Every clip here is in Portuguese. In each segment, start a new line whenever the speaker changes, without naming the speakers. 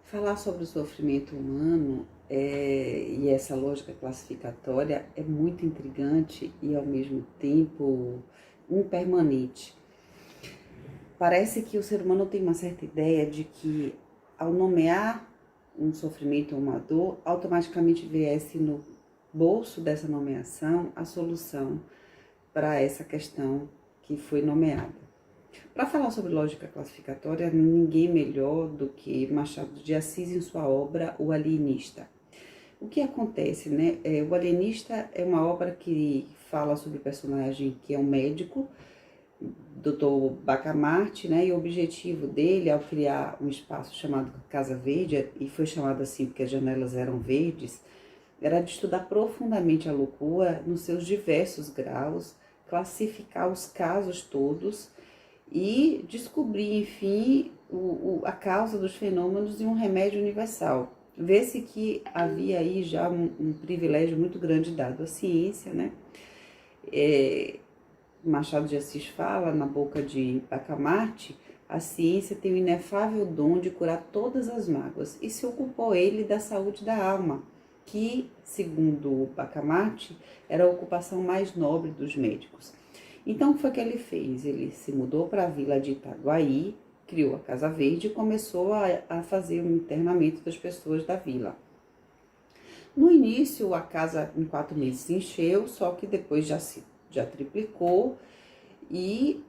Falar sobre o sofrimento humano e essa lógica classificatória é muito intrigante e, ao mesmo tempo, impermanente. Parece que o ser humano tem uma certa ideia de que, ao nomear um sofrimento ou uma dor, automaticamente viesse no bolso dessa nomeação a solução para essa questão que foi nomeada. Para falar sobre lógica classificatória, ninguém melhor do que Machado de Assis em sua obra O Alienista. O que acontece, né? O Alienista é uma obra que fala sobre o personagem que é um médico, Dr. Bacamarte, né? E o objetivo dele, ao criar um espaço chamado Casa Verde, e foi chamado assim porque as janelas eram verdes, era de estudar profundamente a loucura nos seus diversos graus, classificar os casos todos e descobrir, enfim, a causa dos fenômenos e um remédio universal. Vê-se que havia aí já um privilégio muito grande dado à ciência, né? Machado de Assis fala, na boca de Bacamarte, a ciência tem o inefável dom de curar todas as mágoas, e se ocupou ele da saúde da alma, que, segundo Bacamarte, era a ocupação mais nobre dos médicos. Então, o que foi que ele fez? Ele se mudou para a vila de Itaguaí, criou a Casa Verde e começou a fazer o internamento das pessoas da vila. No início, a casa em 4 meses se encheu, só que depois já triplicou e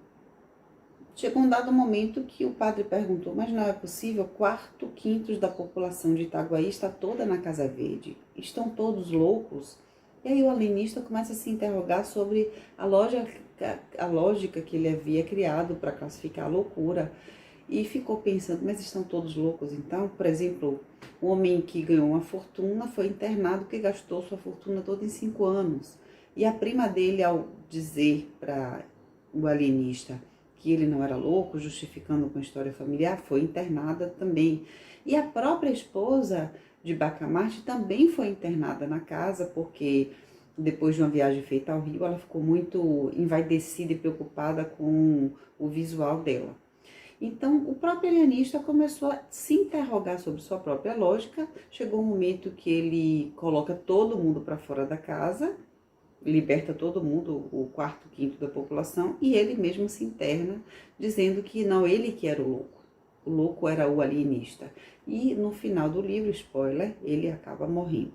chegou um dado momento que o padre perguntou, mas não é possível, 4/5 da população de Itaguaí está toda na Casa Verde, estão todos loucos? E aí o alienista começa a se interrogar sobre a lógica que ele havia criado para classificar a loucura e ficou pensando, mas estão todos loucos então? Por exemplo, um homem que ganhou uma fortuna foi internado porque gastou sua fortuna toda em 5 anos. E a prima dele, ao dizer para o alienista que ele não era louco, justificando com a história familiar, foi internada também. E a própria esposa de Bacamarte também foi internada na casa, porque depois de uma viagem feita ao Rio, ela ficou muito envaidecida e preocupada com o visual dela. Então, o próprio alienista começou a se interrogar sobre sua própria lógica. Chegou um momento que ele coloca todo mundo para fora da casa, liberta todo mundo, o 4/5 da população, e ele mesmo se interna, dizendo que não, ele que era o louco. O louco era o alienista. E no final do livro, spoiler, ele acaba morrendo.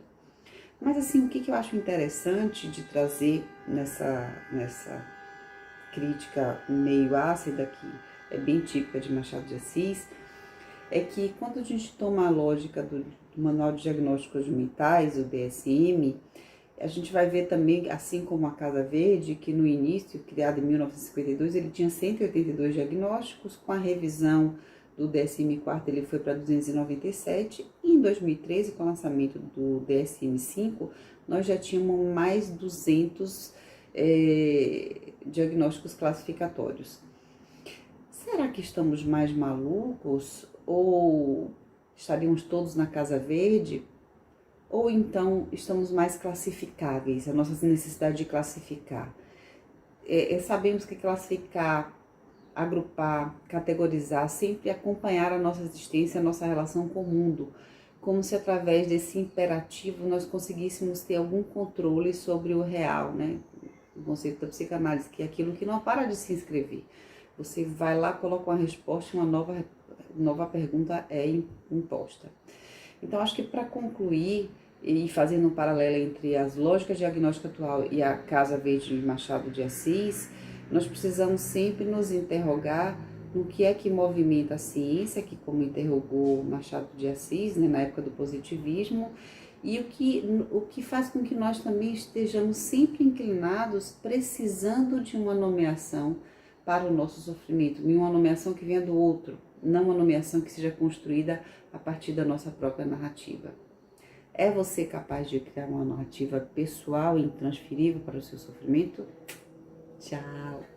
Mas assim, o que eu acho interessante de trazer nessa crítica meio ácida, que é bem típica de Machado de Assis, é que quando a gente toma a lógica do Manual de Diagnósticos Mentais, o DSM, a gente vai ver também, assim como a Casa Verde, que no início, criado em 1952, ele tinha 182 diagnósticos, com a revisão do DSM-4 ele foi para 297, e em 2013, com o lançamento do DSM-5, nós já tínhamos mais 200 diagnósticos classificatórios. Será que estamos mais malucos? Ou estaríamos todos na Casa Verde? Ou então estamos mais classificáveis, a nossa necessidade de classificar? Sabemos que classificar, agrupar, categorizar, sempre acompanhar a nossa existência, a nossa relação com o mundo, como se através desse imperativo nós conseguíssemos ter algum controle sobre o real, né? O conceito da psicanálise, que é aquilo que não para de se inscrever. Você vai lá, coloca uma resposta e uma nova pergunta é imposta. Então, acho que para concluir, e fazendo um paralelo entre as lógicas diagnóstica atual e a Casa Verde de Machado de Assis, nós precisamos sempre nos interrogar no que é que movimenta a ciência, que como interrogou Machado de Assis, né, na época do positivismo, e o que faz com que nós também estejamos sempre inclinados, precisando de uma nomeação para o nosso sofrimento, e uma nomeação que venha do outro, não uma nomeação que seja construída a partir da nossa própria narrativa. É você capaz de criar uma narrativa pessoal e intransferível para o seu sofrimento? Tchau!